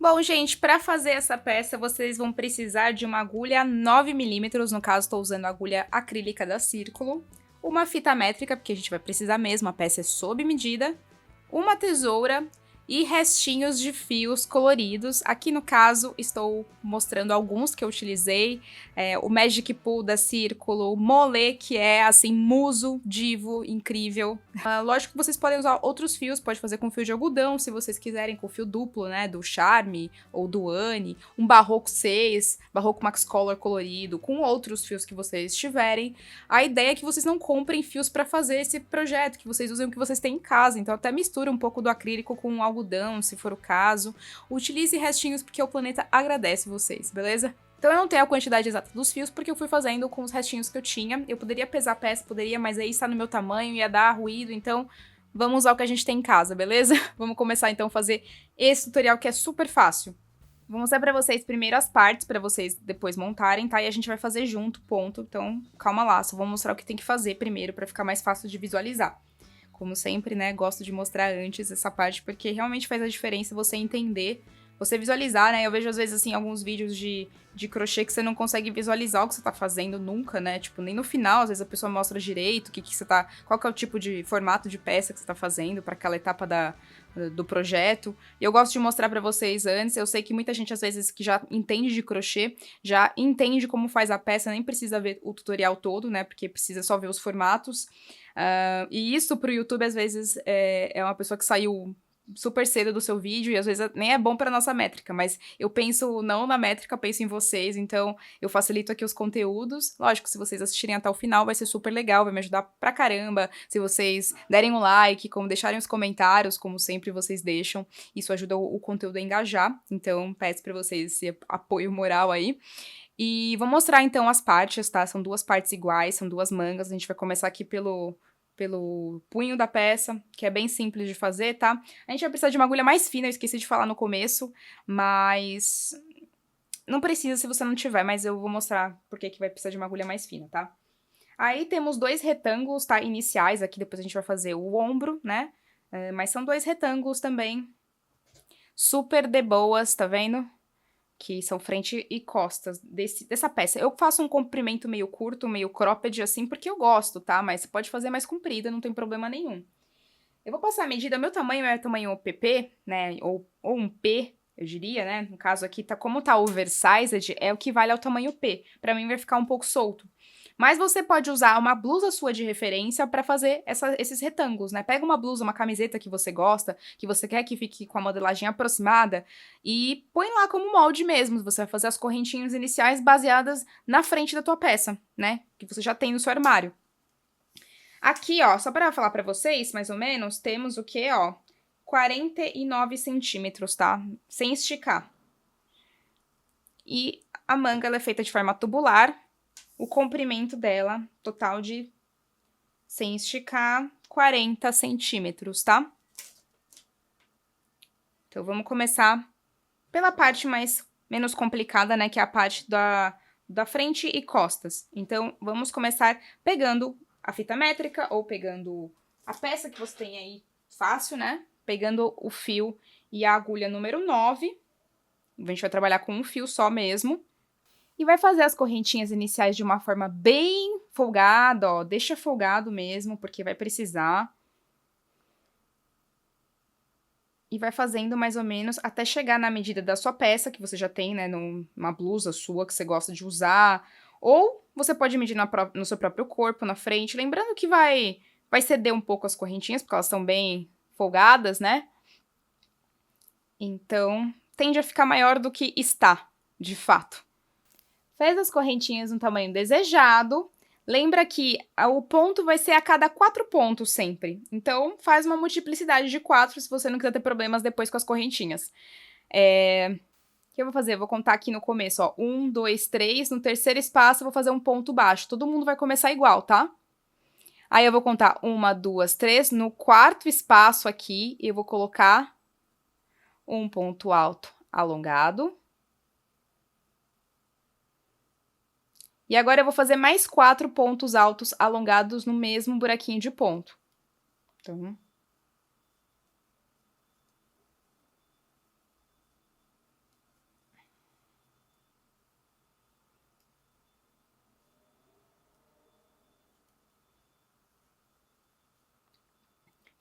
Bom, gente, para fazer essa peça, vocês vão precisar de uma agulha 9 mm, no caso estou usando a agulha acrílica da Círculo, uma fita métrica, porque a gente vai precisar mesmo, a peça é sob medida, uma tesoura e restinhos de fios coloridos. Aqui no caso estou mostrando alguns que eu utilizei, o Magic Pool da Círculo, Molê, que é assim, muso, divo, incrível. Lógico que vocês podem usar outros fios, pode fazer com fio de algodão, se vocês quiserem, com fio duplo, né, do Charme ou do Anne, um Barroco 6, Barroco Max Color colorido, com outros fios que vocês tiverem. A ideia é que vocês não comprem fios para fazer esse projeto, que vocês usem o que vocês têm em casa, então até mistura um pouco do acrílico com algodão, se for o caso. Utilize restinhos porque o planeta agradece vocês, beleza? Então eu não tenho a quantidade exata dos fios, porque eu fui fazendo com os restinhos que eu tinha. Eu poderia pesar a peça, poderia, mas aí está no meu tamanho, ia dar ruído, então vamos usar o que a gente tem em casa, beleza? Vamos começar então a fazer esse tutorial que é super fácil. Vou mostrar pra vocês primeiro as partes, pra vocês depois montarem, tá? E a gente vai fazer junto, ponto. Então, calma lá, só vou mostrar o que tem que fazer primeiro pra ficar mais fácil de visualizar. Como sempre, né, gosto de mostrar antes essa parte, porque realmente faz a diferença você entender, você visualizar, né? Eu vejo às vezes, assim, alguns vídeos de crochê que você não consegue visualizar o que você tá fazendo nunca, né? Tipo, nem no final, às vezes a pessoa mostra direito o que você tá... Qual que é o tipo de formato de peça que você tá fazendo pra aquela etapa do projeto. E eu gosto de mostrar pra vocês antes. Eu sei que muita gente, às vezes, que já entende de crochê, já entende como faz a peça, nem precisa ver o tutorial todo, né? Porque precisa só ver os formatos. E isso pro YouTube, às vezes, é uma pessoa que saiu super cedo do seu vídeo e às vezes nem é bom para nossa métrica, mas eu penso não na métrica, penso em vocês, então eu facilito aqui os conteúdos. Lógico, se vocês assistirem até o final vai ser super legal, vai me ajudar pra caramba. Se vocês derem um like, como deixarem os comentários, como sempre vocês deixam, isso ajuda o conteúdo a engajar, então peço pra vocês esse apoio moral aí. E vou mostrar então as partes, tá? São duas partes iguais, são duas mangas, a gente vai começar aqui pelo punho da peça, que é bem simples de fazer, tá? A gente vai precisar de uma agulha mais fina, eu esqueci de falar no começo, mas não precisa se você não tiver, mas eu vou mostrar por que vai precisar de uma agulha mais fina, tá? Aí temos dois retângulos, tá? Iniciais, aqui depois a gente vai fazer o ombro, né? Mas são dois retângulos também, super de boas, tá vendo? Que são frente e costas dessa peça. Eu faço um comprimento meio curto, meio cropped assim, porque eu gosto, tá? Mas você pode fazer mais comprida, não tem problema nenhum. Eu vou passar a medida, meu tamanho é tamanho PP, né? Ou um P, eu diria, né? No caso aqui, como tá oversized, é o que vale ao tamanho P. Pra mim vai ficar um pouco solto. Mas você pode usar uma blusa sua de referência para fazer esses retângulos, né? Pega uma blusa, uma camiseta que você gosta, que você quer que fique com a modelagem aproximada e põe lá como molde mesmo. Você vai fazer as correntinhas iniciais baseadas na frente da tua peça, né? Que você já tem no seu armário. Aqui, ó, só para falar para vocês, mais ou menos, temos o quê, ó? 49 centímetros, tá? Sem esticar. E a manga, ela é feita de forma tubular. O comprimento dela, total de, sem esticar, 40 centímetros, tá? Então, vamos começar pela parte menos complicada, né? Que é a parte da frente e costas. Então, vamos começar pegando a fita métrica ou pegando a peça que você tem aí fácil, né? Pegando o fio e a agulha número 9. A gente vai trabalhar com um fio só mesmo. E vai fazer as correntinhas iniciais de uma forma bem folgada, ó. Deixa folgado mesmo, porque vai precisar. E vai fazendo mais ou menos até chegar na medida da sua peça, que você já tem, né, numa blusa sua que você gosta de usar. Ou você pode medir no seu próprio corpo, na frente. Lembrando que vai ceder um pouco as correntinhas, porque elas estão bem folgadas, né? Então, tende a ficar maior do que está, de fato. Fez as correntinhas no tamanho desejado. Lembra que o ponto vai ser a cada 4 pontos sempre. Então, faz uma multiplicidade de 4 se você não quiser ter problemas depois com as correntinhas. O que eu vou fazer? Eu vou contar aqui no começo, ó. 1, 2, 3. No terceiro espaço, eu vou fazer um ponto baixo. Todo mundo vai começar igual, tá? Aí, eu vou contar 1, 2, 3. No quarto espaço aqui, eu vou colocar um ponto alto alongado. E agora eu vou fazer mais 4 pontos altos alongados no mesmo buraquinho de ponto. Então, 1,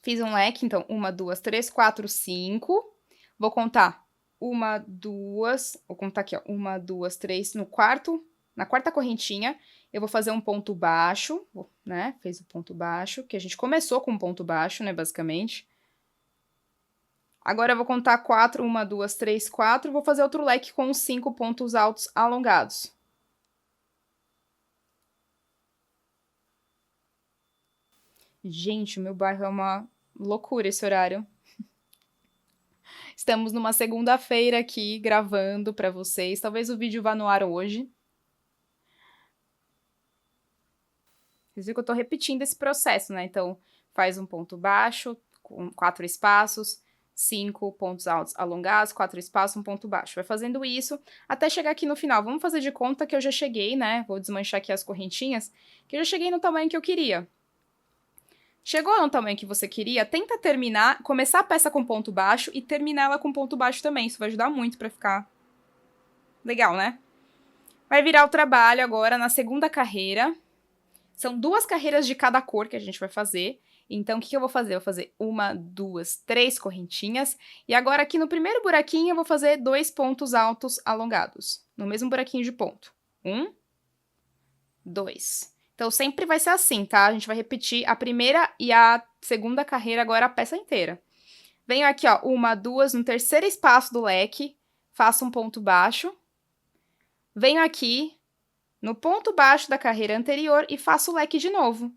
Fiz um leque, então, 1, 2, 3, 4, 5. Vou contar 1, 2, vou contar aqui, ó, 1, 2, 3, na quarta correntinha, eu vou fazer um ponto baixo, né, fez o ponto baixo, que a gente começou com um ponto baixo, né, basicamente. Agora eu vou contar 4, 1, 2, 3, 4, vou fazer outro leque com 5 pontos altos alongados. Gente, o meu bairro é uma loucura esse horário. Estamos numa segunda-feira aqui gravando para vocês. Talvez o vídeo vá no ar hoje. Vocês viram que eu tô repetindo esse processo, né? Então, faz um ponto baixo, com 4 espaços, 5 pontos altos alongados, 4 espaços, um ponto baixo. Vai fazendo isso até chegar aqui no final. Vamos fazer de conta que eu já cheguei, né? Vou desmanchar aqui as correntinhas, que eu já cheguei no tamanho que eu queria. Chegou no tamanho que você queria, tenta terminar, começar a peça com ponto baixo e terminar ela com ponto baixo também. Isso vai ajudar muito pra ficar legal, né? Vai virar o trabalho agora na segunda carreira. São 2 carreiras de cada cor que a gente vai fazer. Então, o que eu vou fazer? Eu vou fazer 1, 2, 3 correntinhas. E agora, aqui no primeiro buraquinho, eu vou fazer 2 pontos altos alongados. No mesmo buraquinho de ponto. 1, 2. Então, sempre vai ser assim, tá? A gente vai repetir a primeira e a segunda carreira agora a peça inteira. Venho aqui, ó, 1, 2, no terceiro espaço do leque, faço um ponto baixo. Venho aqui no ponto baixo da carreira anterior e faço o leque de novo,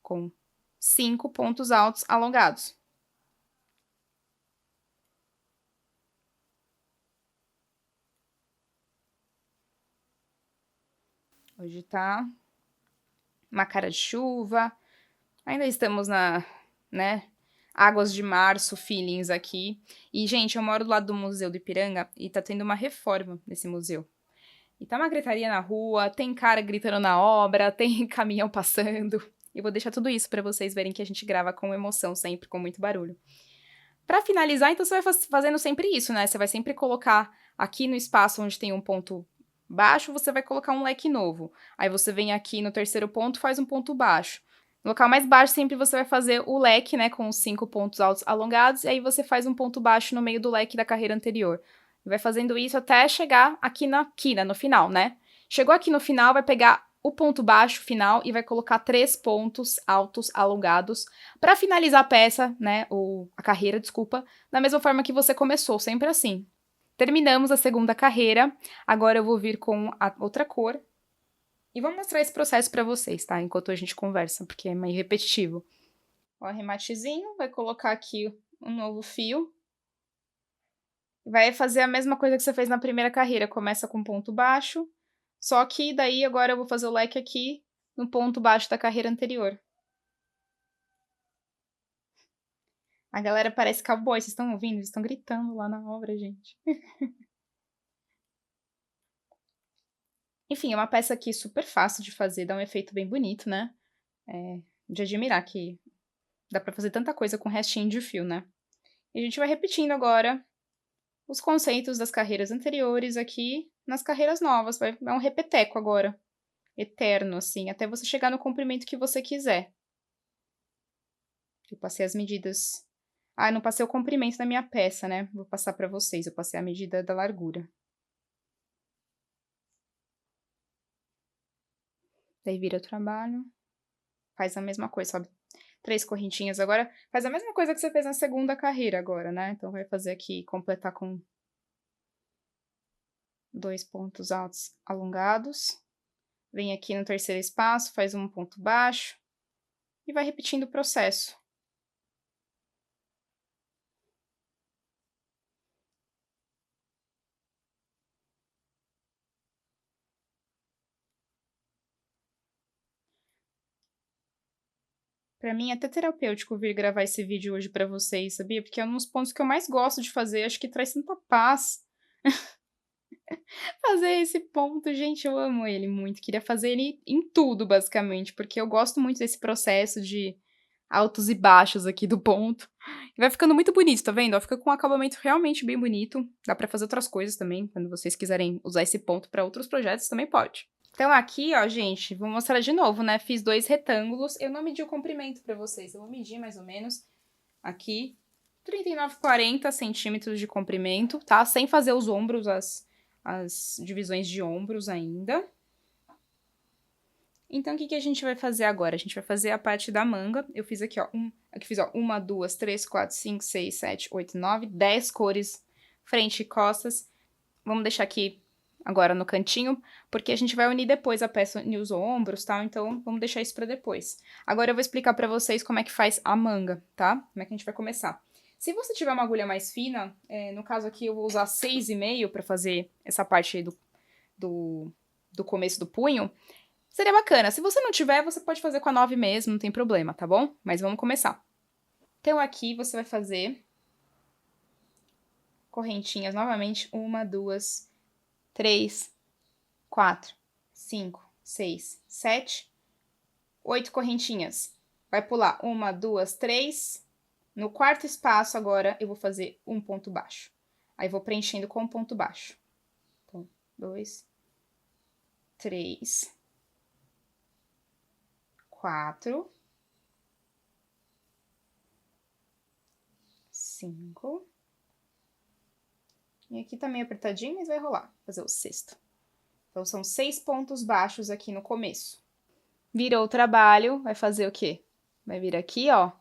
com 5 pontos altos alongados. Hoje tá uma cara de chuva, ainda estamos né, águas de março, feelings aqui. E, gente, eu moro do lado do Museu do Ipiranga e tá tendo uma reforma nesse museu. E tá uma gritaria na rua, tem cara gritando na obra, tem caminhão passando. Eu vou deixar tudo isso pra vocês verem que a gente grava com emoção sempre, com muito barulho. Pra finalizar, então você vai fazendo sempre isso, né? Você vai sempre colocar aqui no espaço onde tem um ponto baixo, você vai colocar um leque novo. Aí você vem aqui no terceiro ponto, faz um ponto baixo. No local mais baixo, sempre você vai fazer o leque, né, com os 5 pontos altos alongados, e aí você faz um ponto baixo no meio do leque da carreira anterior. E vai fazendo isso até chegar aqui na quina, no final, né? Chegou aqui no final, vai pegar o ponto baixo final e vai colocar 3 pontos altos alongados para finalizar a peça, né, a carreira, desculpa, da mesma forma que você começou, sempre assim. Terminamos a segunda carreira, agora eu vou vir com a outra cor e vou mostrar esse processo para vocês, tá? Enquanto a gente conversa, porque é meio repetitivo. O arrematezinho, vai colocar aqui um novo fio. Vai fazer a mesma coisa que você fez na primeira carreira, começa com ponto baixo, só que daí agora eu vou fazer o leque aqui no ponto baixo da carreira anterior. A galera parece cowboy, vocês estão ouvindo? Eles estão gritando lá na obra, gente. Enfim, é uma peça aqui super fácil de fazer, dá um efeito bem bonito, né? De admirar que dá pra fazer tanta coisa com restinho de fio, né? E a gente vai repetindo agora os conceitos das carreiras anteriores aqui nas carreiras novas. É um repeteco agora, eterno, assim, até você chegar no comprimento que você quiser. Eu passei as medidas. Ah, eu não passei o comprimento da minha peça, né? Vou passar pra vocês, eu passei a medida da largura. Daí vira o trabalho, faz a mesma coisa, sobe 3 correntinhas agora, faz a mesma coisa que você fez na segunda carreira agora, né? Então vai fazer aqui, completar com 2 pontos altos alongados. Vem aqui no terceiro espaço, faz um ponto baixo e vai repetindo o processo. Pra mim é até terapêutico vir gravar esse vídeo hoje pra vocês, sabia? Porque é um dos pontos que eu mais gosto de fazer, acho que traz tanta paz. Fazer esse ponto, gente, eu amo ele muito. Queria fazer ele em tudo, basicamente, porque eu gosto muito desse processo de altos e baixos aqui do ponto. E vai ficando muito bonito, tá vendo? Ó, fica com um acabamento realmente bem bonito. Dá pra fazer outras coisas também, quando vocês quiserem usar esse ponto pra outros projetos, também pode. Então aqui, ó, gente, vou mostrar de novo, né? Fiz 2 retângulos. Eu não medi o comprimento pra vocês, eu vou medir mais ou menos. aqui, 39,40 centímetros de comprimento, tá? Sem fazer os ombros, as divisões de ombros ainda. Então, o que a gente vai fazer agora? A gente vai fazer a parte da manga. Eu fiz aqui, ó, aqui fiz, ó, 1, 2, 3, 4, 5, 6, 7, 8, 9, 10 cores, frente e costas. Vamos deixar aqui agora no cantinho, porque a gente vai unir depois a peça, unir os ombros, tá? Então, vamos deixar isso pra depois. Agora eu vou explicar pra vocês como é que faz a manga, tá? Como é que a gente vai começar. Se você tiver uma agulha mais fina, no caso aqui eu vou usar 6,5 pra fazer essa parte aí do começo do punho, seria bacana. Se você não tiver, você pode fazer com a 9 mesmo, não tem problema, tá bom? Mas vamos começar. Então, aqui você vai fazer correntinhas novamente. 1, 2, 3, 4, 5, 6, 7, 8 correntinhas. Vai pular 1, 2, 3. No quarto espaço, agora, eu vou fazer um ponto baixo. Aí, vou preenchendo com um ponto baixo. Então, 2, 3, 4, 5. E aqui tá meio apertadinho, mas vai rolar. Fazer o sexto. Então, são 6 pontos baixos aqui no começo. Virou o trabalho, vai fazer o quê? Vai vir aqui, ó,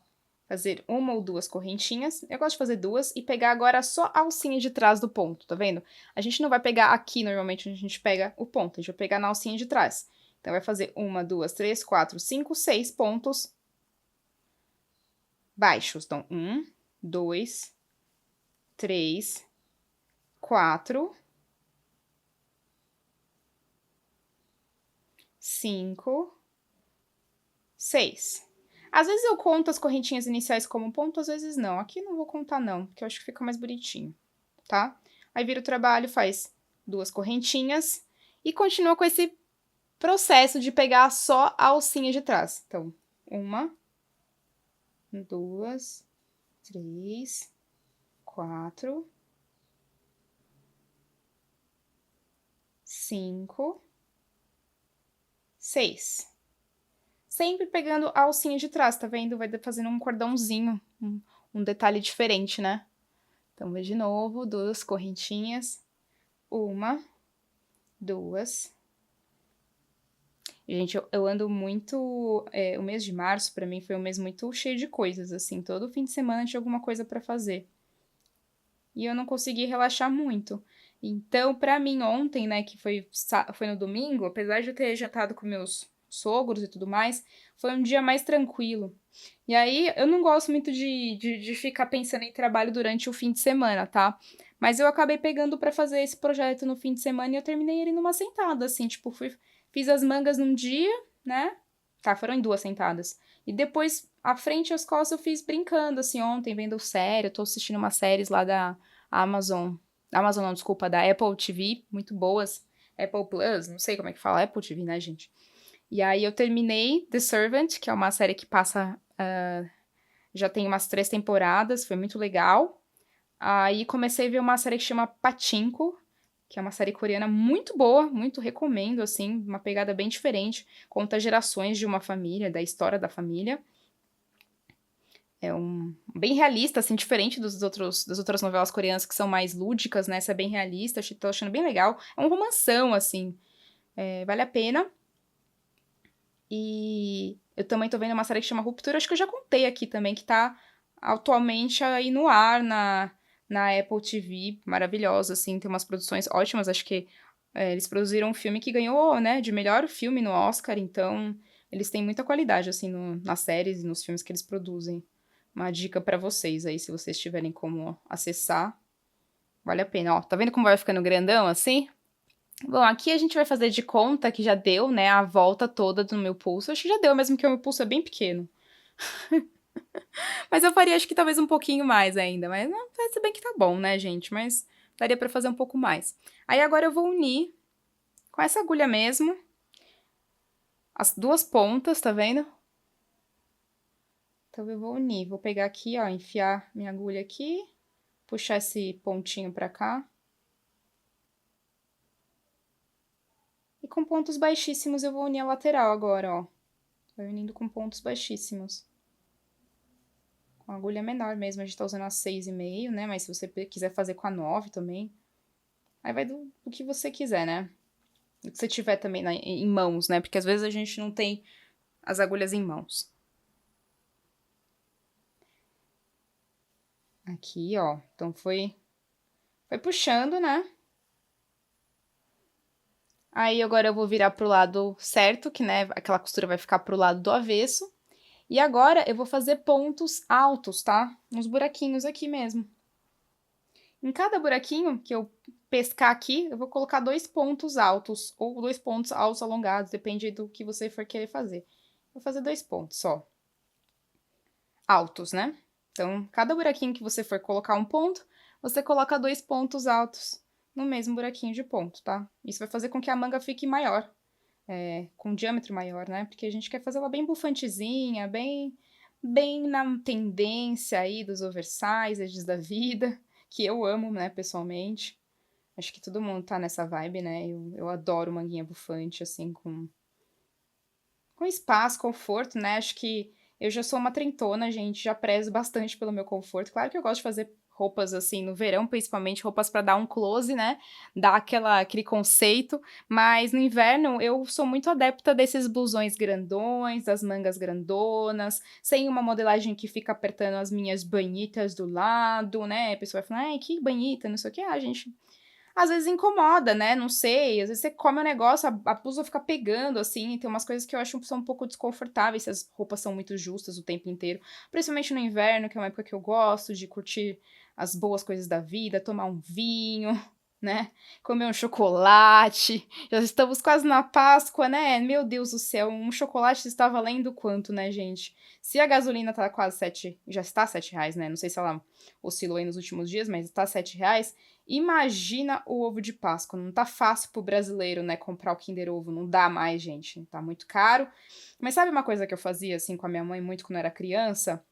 fazer 1 ou 2 correntinhas. Eu gosto de fazer 2 e pegar agora só a alcinha de trás do ponto, tá vendo? A gente não vai pegar aqui, normalmente, onde a gente pega o ponto. A gente vai pegar na alcinha de trás. Então, vai fazer 1, 2, 3, 4, 5, 6 pontos baixos. Então, 1, 2, 3, 4, 5, 6. Às vezes eu conto as correntinhas iniciais como ponto, às vezes não. Aqui não vou contar não, porque eu acho que fica mais bonitinho, tá? Aí vira o trabalho, faz 2 correntinhas e continua com esse processo de pegar só a alcinha de trás. Então, 1, 2, 3, 4, 5, 6. Sempre pegando a alcinha de trás, tá vendo? Vai fazendo um cordãozinho, um detalhe diferente, né? Então, vou de novo, 2 correntinhas. 1, 2. Gente, eu ando muito... o mês de março, pra mim, foi um mês muito cheio de coisas, assim. Todo fim de semana tinha alguma coisa pra fazer. E eu não consegui relaxar muito. Então, pra mim, ontem, né, que foi no domingo, apesar de eu ter jantado com meus sogros e tudo mais, foi um dia mais tranquilo. E aí, eu não gosto muito de ficar pensando em trabalho durante o fim de semana, tá? Mas eu acabei pegando pra fazer esse projeto no fim de semana e eu terminei ele numa sentada, assim, tipo, fiz as mangas num dia, né? Tá, foram em 2 sentadas. E depois, a frente e as costas eu fiz brincando, assim, ontem, vendo série. Eu tô assistindo umas séries lá da Amazon. Amazon não, desculpa, da Apple TV, muito boas. Apple Plus, não sei como é que fala, Apple TV, né, gente? E aí eu terminei The Servant, que é uma série que passa... já tem umas 3 temporadas, foi muito legal. Aí comecei a ver uma série que chama Pachinko, que é uma série coreana muito boa, muito recomendo, assim, uma pegada bem diferente. Conta gerações de uma família, da história da família. É bem realista, assim, diferente das outras novelas coreanas que são mais lúdicas, né? Essa é bem realista, tô achando bem legal. É um romanção, assim, vale a pena. E eu também tô vendo uma série que chama Ruptura, acho que eu já contei aqui também, que tá atualmente aí no ar na Apple TV, maravilhosa, assim, tem umas produções ótimas, acho que eles produziram um filme que ganhou, né, de melhor filme no Oscar, então eles têm muita qualidade, assim, nas séries e nos filmes que eles produzem. Uma dica pra vocês aí, se vocês tiverem como acessar, vale a pena. Ó, tá vendo como vai ficando grandão, assim? Bom, aqui a gente vai fazer de conta que já deu, né, a volta toda do meu pulso. Acho que já deu, mesmo que o meu pulso é bem pequeno. Mas eu faria, acho que talvez um pouquinho mais ainda. Mas não, se bem que tá bom, né, gente? Mas daria pra fazer um pouco mais. Aí agora eu vou unir com essa agulha mesmo. As 2 pontas, tá vendo? Então eu vou unir. Vou pegar aqui, ó, enfiar minha agulha aqui. Puxar esse pontinho pra cá. E com pontos baixíssimos eu vou unir a lateral agora, ó. Vai unindo com pontos baixíssimos. uma agulha menor mesmo. A gente tá usando a 6,5, né? Mas se você quiser fazer com a 9 também, aí vai do que você quiser, né? O que você tiver também em mãos, né? Porque às vezes a gente não tem as agulhas em mãos. Aqui, ó. Então foi puxando, né? Aí agora eu vou virar pro lado certo, que, né, aquela costura vai ficar pro lado do avesso. E agora eu vou fazer pontos altos, tá? Uns buraquinhos aqui mesmo. Em cada buraquinho que eu pescar aqui, eu vou colocar 2 pontos altos, ou 2 pontos altos alongados, depende do que você for querer fazer. Vou fazer 2 pontos só. Altos, né? Então, cada buraquinho que você for colocar um ponto, você coloca 2 pontos altos no mesmo buraquinho de ponto, tá? Isso vai fazer com que a manga fique maior, com um diâmetro maior, né? Porque a gente quer fazer ela bem bufantezinha, bem na tendência aí dos oversizes da vida, que eu amo, né, pessoalmente. Acho que todo mundo tá nessa vibe, né? Eu adoro manguinha bufante, assim, com espaço, conforto, né? Acho que eu já sou uma trintona, gente, já prezo bastante pelo meu conforto. Claro que eu gosto de fazer roupas assim no verão, principalmente roupas para dar um close, né? Dar aquele conceito, mas no inverno eu sou muito adepta desses blusões grandões, das mangas grandonas, sem uma modelagem que fica apertando as minhas banhitas do lado, né? A pessoa vai falar, ai, que banhita, não sei o que. Ah, gente, às vezes incomoda, né? Não sei. Às vezes você come o negócio, a blusa fica pegando, assim. Tem umas coisas que eu acho que são um pouco desconfortáveis se as roupas são muito justas o tempo inteiro. Principalmente no inverno, que é uma época que eu gosto de curtir as boas coisas da vida, tomar um vinho, né? Comer um chocolate. Já estamos quase na Páscoa, né? Meu Deus do céu, um chocolate está valendo quanto, né, gente? Se a gasolina tá quase 7, já está R$ 7, né? Não sei se ela oscilou aí nos últimos dias, mas está R$ 7. Imagina o ovo de Páscoa. Não tá fácil pro brasileiro, né, comprar o Kinder Ovo. Não dá mais, gente. Tá muito caro. Mas sabe uma coisa que eu fazia, assim, com a minha mãe muito quando eu era criança?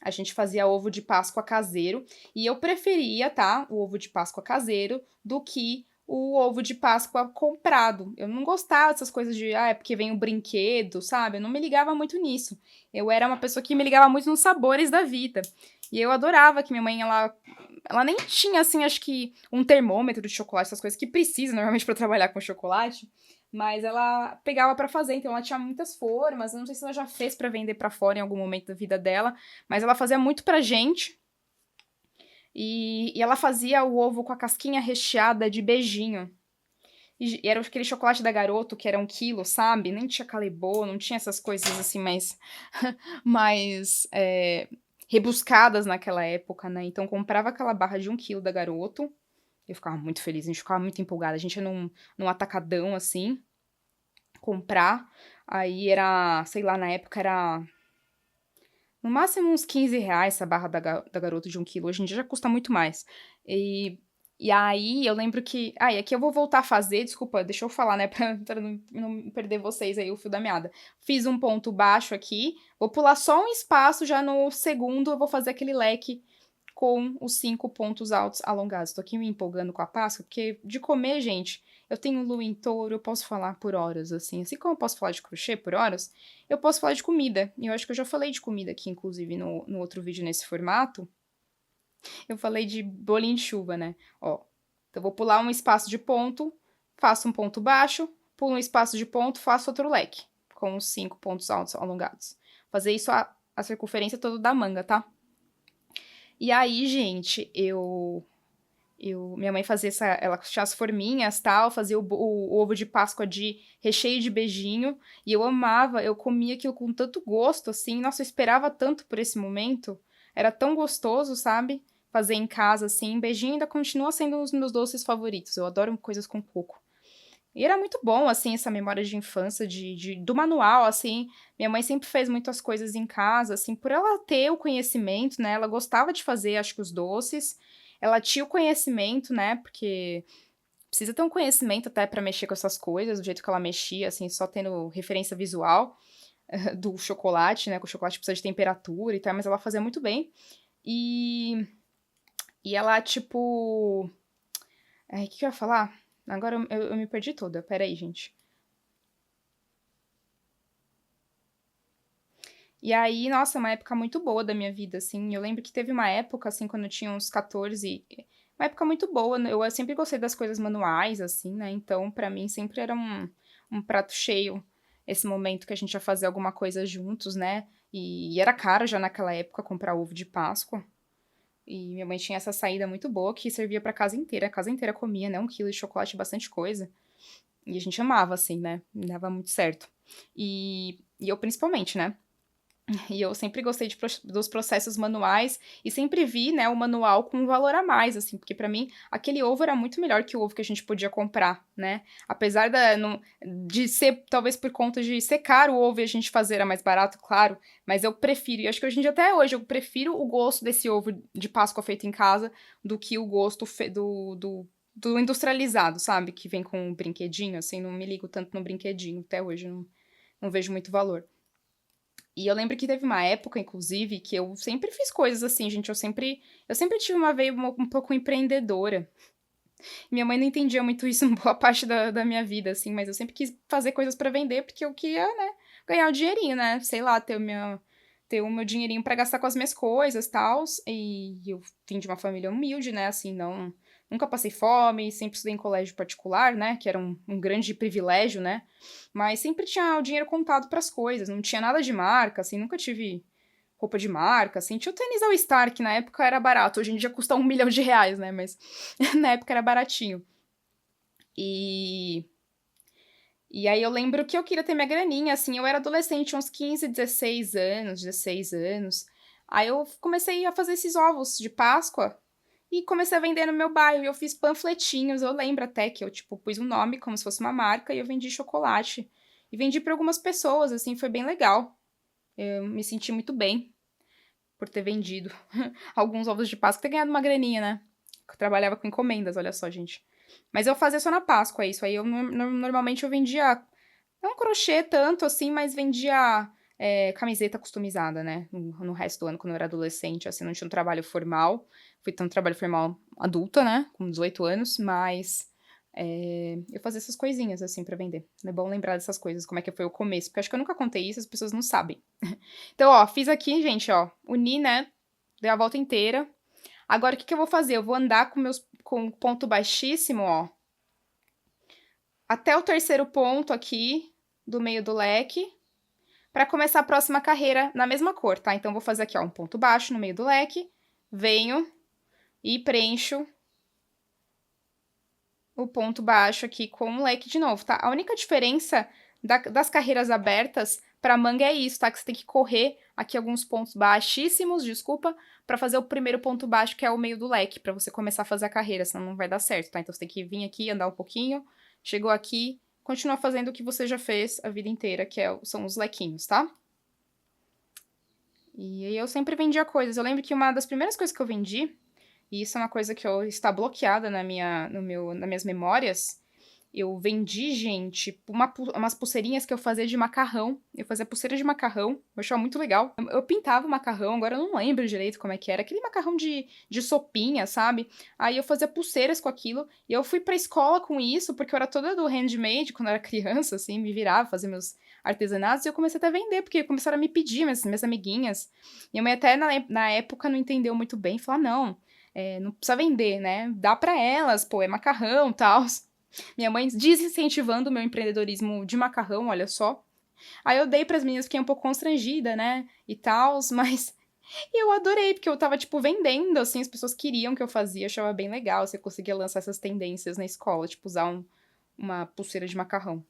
A gente fazia ovo de Páscoa caseiro. E eu preferia, tá, o ovo de Páscoa caseiro do que o ovo de Páscoa comprado. Eu não gostava dessas coisas de, é porque vem o brinquedo, sabe? Eu não me ligava muito nisso. Eu era uma pessoa que me ligava muito nos sabores da vida. E eu adorava que minha mãe, ela nem tinha, assim, acho que um termômetro de chocolate, essas coisas que precisa normalmente pra trabalhar com chocolate. Mas ela pegava pra fazer, então ela tinha muitas formas. Eu não sei se ela já fez pra vender pra fora em algum momento da vida dela, mas ela fazia muito pra gente. E ela fazia o ovo com a casquinha recheada de beijinho. E era aquele chocolate da Garoto, que era 1 quilo, sabe? Nem tinha Calebô, não tinha essas coisas assim mais rebuscadas naquela época, né? Então comprava aquela barra de 1 quilo da Garoto. Eu ficava muito feliz, a gente ficava muito empolgada. A gente ia num atacadão, assim, comprar. Aí era, sei lá, na época era no máximo uns R$ 15 essa barra da Garoto de 1 quilo. Hoje em dia já custa muito mais. E aí eu lembro que. Ah, e aqui eu vou voltar a fazer, desculpa, deixa eu falar, né, pra não perder vocês aí o fio da meada. Fiz um ponto baixo aqui, vou pular só um espaço, já no segundo eu vou fazer aquele leque com os 5 pontos altos alongados. Tô aqui me empolgando com a Páscoa, porque de comer, gente, eu tenho lua em touro, eu posso falar por horas, assim. Assim como eu posso falar de crochê por horas, eu posso falar de comida. E eu acho que eu já falei de comida aqui, inclusive, no outro vídeo nesse formato. Eu falei de bolinho de chuva, né? Ó, então eu vou pular um espaço de ponto, faço um ponto baixo, pulo um espaço de ponto, faço outro leque, com os 5 pontos altos alongados. Fazer isso a circunferência toda da manga, tá? E aí, gente, minha mãe fazia ela tinha as forminhas, tal, fazia o ovo de Páscoa de recheio de beijinho, e eu amava, eu comia aquilo com tanto gosto, assim, nossa, eu esperava tanto por esse momento, era tão gostoso, sabe? Fazer em casa, assim, beijinho ainda continua sendo um dos meus doces favoritos, eu adoro coisas com coco. E era muito bom, assim, essa memória de infância, do manual, assim. Minha mãe sempre fez muitas coisas em casa, assim, por ela ter o conhecimento, né? Ela gostava de fazer, acho que os doces. Ela tinha o conhecimento, né? Porque precisa ter um conhecimento até pra mexer com essas coisas, do jeito que ela mexia, assim, só tendo referência visual do chocolate, né? Que o chocolate precisa de temperatura e tal, mas ela fazia muito bem. E, e ela, tipo. O que eu ia falar? Agora eu me perdi toda. Pera aí, gente. E aí, nossa, uma época muito boa da minha vida, assim. Eu lembro que teve uma época, assim, quando eu tinha uns 14, uma época muito boa. Eu sempre gostei das coisas manuais, assim, né? Então, pra mim, sempre era um prato cheio esse momento que a gente ia fazer alguma coisa juntos, né? E era caro já naquela época comprar ovo de Páscoa. E minha mãe tinha essa saída muito boa que servia pra casa inteira. A casa inteira comia, né? 1 quilo de chocolate, bastante coisa. E a gente amava, assim, né? Dava muito certo. E eu principalmente, né? E eu sempre gostei dos processos manuais e sempre vi, né, o manual com um valor a mais, assim, porque pra mim aquele ovo era muito melhor que o ovo que a gente podia comprar, né? Apesar de ser, talvez por conta de ser caro o ovo e a gente fazer era mais barato, claro, mas eu prefiro, e acho que hoje em dia até hoje, eu prefiro o gosto desse ovo de Páscoa feito em casa do que o gosto do industrializado, sabe? Que vem com um brinquedinho, assim, não me ligo tanto no brinquedinho, até hoje não vejo muito valor. E eu lembro que teve uma época, inclusive, que eu sempre fiz coisas assim, gente. Eu sempre tive uma veia um pouco empreendedora. Minha mãe não entendia muito isso em boa parte da minha vida, assim, mas eu sempre quis fazer coisas pra vender porque eu queria, né, ganhar o dinheirinho, né? Sei lá, ter o meu dinheirinho pra gastar com as minhas coisas e tal. E eu vim de uma família humilde, né? Assim, não. Nunca passei fome, sempre estudei em colégio particular, né? Que era um grande privilégio, né? Mas sempre tinha o dinheiro contado pras coisas, não tinha nada de marca, assim, nunca tive roupa de marca, assim. Tinha o tênis All Star, que na época era barato, hoje em dia custa R$ 1 milhão, né? Mas na época era baratinho. E e aí eu lembro que eu queria ter minha graninha, assim, eu era adolescente, uns 15, 16 anos, 16 anos. Aí eu comecei a fazer esses ovos de Páscoa e comecei a vender no meu bairro. E eu fiz panfletinhos, eu lembro até que eu, tipo, pus um nome como se fosse uma marca e eu vendi chocolate. E vendi para algumas pessoas, assim, foi bem legal. Eu me senti muito bem por ter vendido alguns ovos de Páscoa e ter ganhado uma graninha, né? Eu trabalhava com encomendas, olha só, gente. Mas eu fazia só na Páscoa isso. Aí eu normalmente eu vendia não crochê tanto assim, mas vendia camiseta customizada, né? No resto do ano, quando eu era adolescente, assim, não tinha um trabalho formal. Fui ter um trabalho formal adulta, né? Com 18 anos, mas eu fazia essas coisinhas, assim, pra vender. É bom lembrar dessas coisas, como é que foi o começo, porque acho que eu nunca contei isso, as pessoas não sabem. Então, ó, fiz aqui, gente, ó, uni, né? Dei a volta inteira. Agora, o que que eu vou fazer? Eu vou andar com ponto baixíssimo, ó, até o terceiro ponto aqui do meio do leque, para começar a próxima carreira na mesma cor, tá? Então, vou fazer aqui, ó, um ponto baixo no meio do leque, venho e preencho o ponto baixo aqui com o leque de novo, tá? A única diferença das carreiras abertas para manga é isso, tá? Que você tem que correr aqui alguns pontos baixíssimos, desculpa, para fazer o primeiro ponto baixo, que é o meio do leque, para você começar a fazer a carreira, senão não vai dar certo, tá? Então você tem que vir aqui, andar um pouquinho, chegou aqui, continua fazendo o que você já fez a vida inteira, são os lequinhos, tá? E aí eu sempre vendia coisas. Eu lembro que uma das primeiras coisas que eu vendi, e isso é uma coisa que está bloqueada nas minhas memórias. Eu vendi, gente, umas pulseirinhas que eu fazia de macarrão. Eu fazia pulseira de macarrão. Eu achava muito legal. Eu pintava o macarrão, agora eu não lembro direito como é que era. Aquele macarrão de sopinha, sabe? Aí eu fazia pulseiras com aquilo. E eu fui pra escola com isso, porque eu era toda do handmade quando eu era criança, assim, me virava, fazia meus artesanatos. E eu comecei até a vender, porque começaram a me pedir, minhas amiguinhas. Minha mãe até na época não entendeu muito bem. Falou, ah, não. Não precisa vender, né? Dá pra elas, pô, é macarrão e tal. Minha mãe desincentivando o meu empreendedorismo de macarrão, olha só. Aí eu dei pras meninas, fiquei um pouco constrangida, né? E tal, mas eu adorei, porque eu tava, tipo, vendendo, assim, as pessoas queriam que eu fazia, achava bem legal. Você conseguia lançar essas tendências na escola, tipo, usar uma pulseira de macarrão.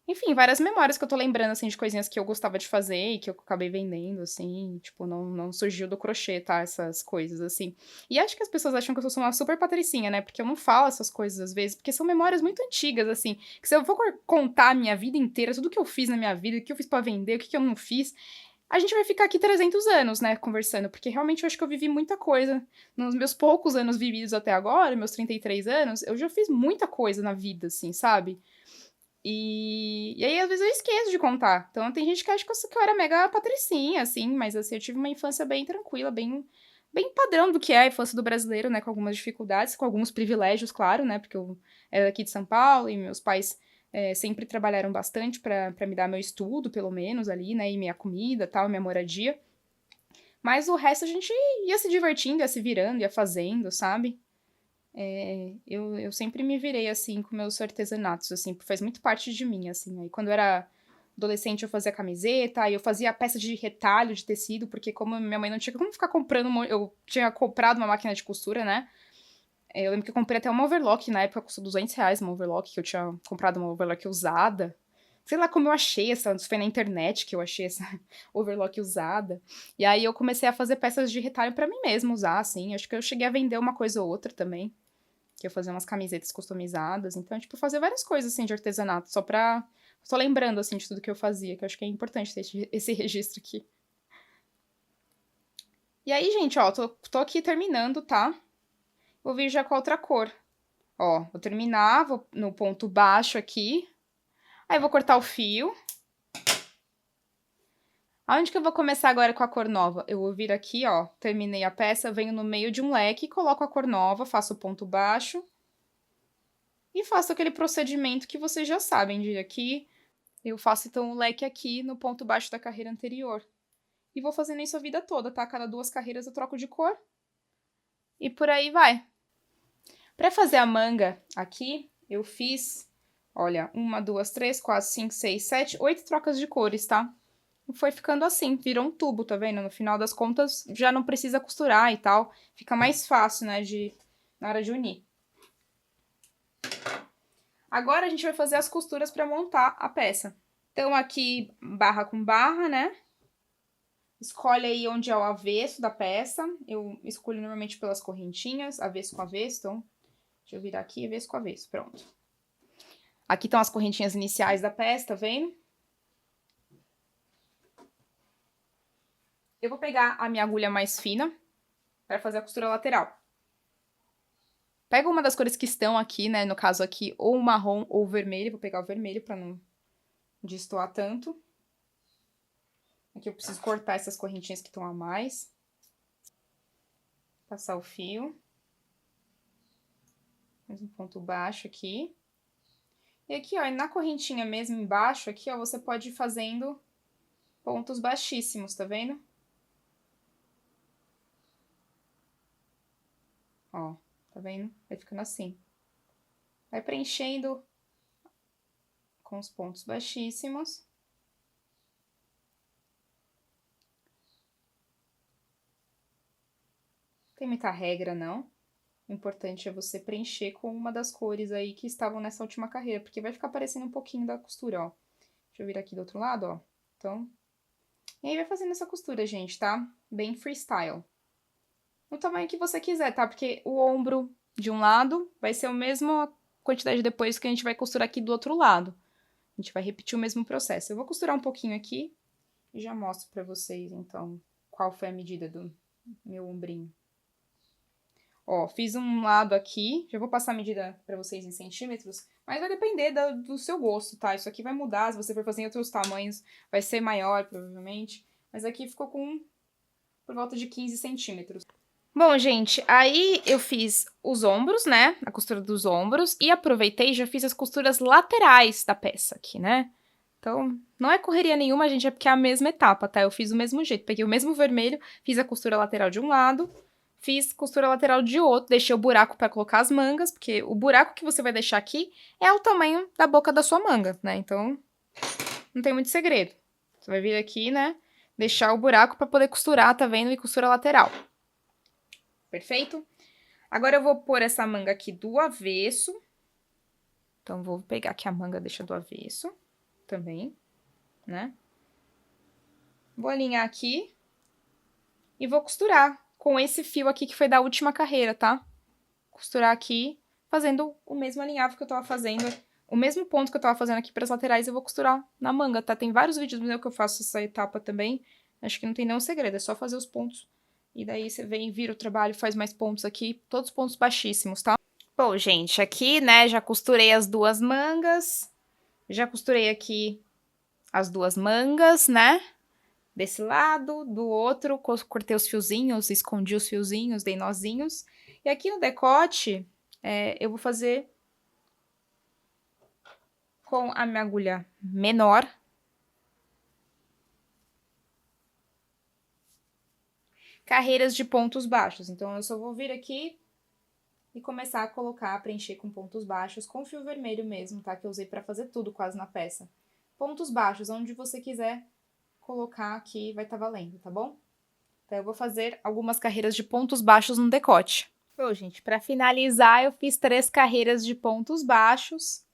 Enfim, várias memórias que eu tô lembrando, assim, de coisinhas que eu gostava de fazer e que eu acabei vendendo, assim, tipo, não surgiu do crochê, tá? Essas coisas, assim. E acho que as pessoas acham que eu sou uma super patricinha, né? Porque eu não falo essas coisas às vezes, porque são memórias muito antigas, assim. Que se eu for contar a minha vida inteira, tudo que eu fiz na minha vida, o que eu fiz pra vender, o que eu não fiz, a gente vai ficar aqui 300 anos, né, conversando, porque realmente eu acho que eu vivi muita coisa. Nos meus poucos anos vividos até agora, meus 33 anos, eu já fiz muita coisa na vida, assim, sabe? E aí, às vezes, eu esqueço de contar. Então, tem gente que acha que eu era mega patricinha, assim, mas, assim, eu tive uma infância bem tranquila, bem padrão do que é a infância do brasileiro, né? Com algumas dificuldades, com alguns privilégios, claro, né? Porque eu era aqui de São Paulo e meus pais sempre trabalharam bastante pra me dar meu estudo, pelo menos, ali, né, e minha comida, tal, minha moradia. Mas o resto a gente ia se divertindo, ia se virando, ia fazendo, sabe? Eu sempre me virei, assim, com meus artesanatos, assim, porque faz muito parte de mim, assim. Aí quando eu era adolescente eu fazia camiseta, aí eu fazia peça de retalho de tecido, porque como minha mãe não tinha como ficar comprando, eu tinha comprado uma máquina de costura, né? Eu lembro que eu comprei até uma overlock, na época custou R$ 200 uma overlock, que eu tinha comprado uma overlock usada. Sei lá como eu achei essa, foi na internet que eu achei essa overlock usada. E aí eu comecei a fazer peças de retalho pra mim mesma usar, assim. Acho que eu cheguei a vender uma coisa ou outra também, que eu fazia umas camisetas customizadas. Então, tipo, fazer várias coisas, assim, de artesanato, só pra... Tô lembrando, assim, de tudo que eu fazia, que eu acho que é importante ter esse registro aqui. E aí, gente, ó, tô aqui terminando, tá? Vou vir já com a outra cor. Ó, vou terminar, vou no ponto baixo aqui. Aí vou cortar o fio. Aonde que eu vou começar agora com a cor nova? Eu vou vir aqui, ó, terminei a peça, venho no meio de um leque, coloco a cor nova, faço o ponto baixo. E faço aquele procedimento que vocês já sabem de aqui. Eu faço, então, o leque aqui no ponto baixo da carreira anterior. E vou fazendo isso a vida toda, tá? Cada 2 carreiras eu troco de cor. E por aí vai. Pra fazer a manga aqui, eu fiz, olha, 1, 2, 3, 4, 5, 6, 7, 8 trocas de cores, tá? E foi ficando assim, virou um tubo, tá vendo? No final das contas, já não precisa costurar e tal. Fica mais fácil, né, na hora de unir. Agora a gente vai fazer as costuras pra montar a peça. Então, aqui, barra com barra, né? Escolhe aí onde é o avesso da peça. Eu escolho normalmente pelas correntinhas, avesso com avesso. Então, deixa eu virar aqui, avesso com avesso. Pronto. Aqui estão as correntinhas iniciais da peça, tá vendo? Eu vou pegar a minha agulha mais fina para fazer a costura lateral. Pega uma das cores que estão aqui, né? No caso aqui, ou o marrom ou o vermelho. Vou pegar o vermelho para não destoar tanto. Aqui eu preciso cortar essas correntinhas que estão a mais. Passar o fio. Mais um ponto baixo aqui. E aqui, ó, na correntinha mesmo embaixo, aqui, ó, você pode ir fazendo pontos baixíssimos, tá vendo? Ó, tá vendo? Vai ficando assim. Vai preenchendo com os pontos baixíssimos. Não tem muita regra, não. O importante é você preencher com uma das cores aí que estavam nessa última carreira, porque vai ficar aparecendo um pouquinho da costura, ó. Deixa eu vir aqui do outro lado, ó. Então, e aí vai fazendo essa costura, gente, tá? Bem freestyle. No tamanho que você quiser, tá? Porque o ombro de um lado vai ser a mesma quantidade depois que a gente vai costurar aqui do outro lado. A gente vai repetir o mesmo processo. Eu vou costurar um pouquinho aqui e já mostro pra vocês, então, qual foi a medida do meu ombrinho. Ó, fiz um lado aqui, já vou passar a medida pra vocês em centímetros, mas vai depender do seu gosto, tá? Isso aqui vai mudar, se você for fazer em outros tamanhos, vai ser maior, provavelmente. Mas aqui ficou com por volta de 15 centímetros. Bom, gente, aí eu fiz os ombros, né? A costura dos ombros, e aproveitei e já fiz as costuras laterais da peça aqui, né? Então, não é correria nenhuma, gente, é porque é a mesma etapa, tá? Eu fiz do mesmo jeito, peguei o mesmo vermelho, fiz a costura lateral de um lado, fiz costura lateral de outro, deixei o buraco pra colocar as mangas, porque o buraco que você vai deixar aqui é o tamanho da boca da sua manga, né? Então, não tem muito segredo. Você vai vir aqui, né? Deixar o buraco pra poder costurar, tá vendo? E costura lateral. Perfeito? Agora eu vou pôr essa manga aqui do avesso. Então, vou pegar aqui a manga, deixa do avesso também, né? Vou alinhar aqui e vou costurar com esse fio aqui que foi da última carreira, tá? Costurar aqui, fazendo o mesmo alinhavo que eu tava fazendo, o mesmo ponto que eu tava fazendo aqui pras laterais, eu vou costurar na manga, tá? Tem vários vídeos meus que eu faço essa etapa também, acho que não tem nenhum segredo, é só fazer os pontos. E daí você vem, vira o trabalho, faz mais pontos aqui, todos pontos baixíssimos, tá? Bom, gente, aqui, né, já costurei as 2 mangas, já costurei aqui as 2 mangas, né? Desse lado, do outro, cortei os fiozinhos, escondi os fiozinhos, dei nozinhos. E aqui no decote, eu vou fazer com a minha agulha menor. Carreiras de pontos baixos. Então, eu só vou vir aqui e começar a colocar, preencher com pontos baixos, com fio vermelho mesmo, tá? Que eu usei pra fazer tudo quase na peça. Pontos baixos, onde você quiser colocar aqui, vai estar valendo, tá bom? Então, eu vou fazer algumas carreiras de pontos baixos no decote. Bom, gente, pra finalizar, eu fiz 3 carreiras de pontos baixos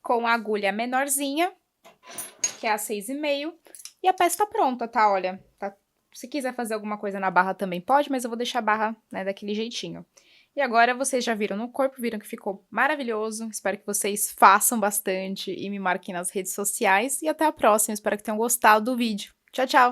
com a agulha menorzinha, que é a 6,5, e a peça tá pronta, tá? Olha, tá. Se quiser fazer alguma coisa na barra também pode, mas eu vou deixar a barra, né, daquele jeitinho. E agora vocês já viram no corpo, viram que ficou maravilhoso. Espero que vocês façam bastante e me marquem nas redes sociais. E até a próxima, espero que tenham gostado do vídeo. Tchau, tchau!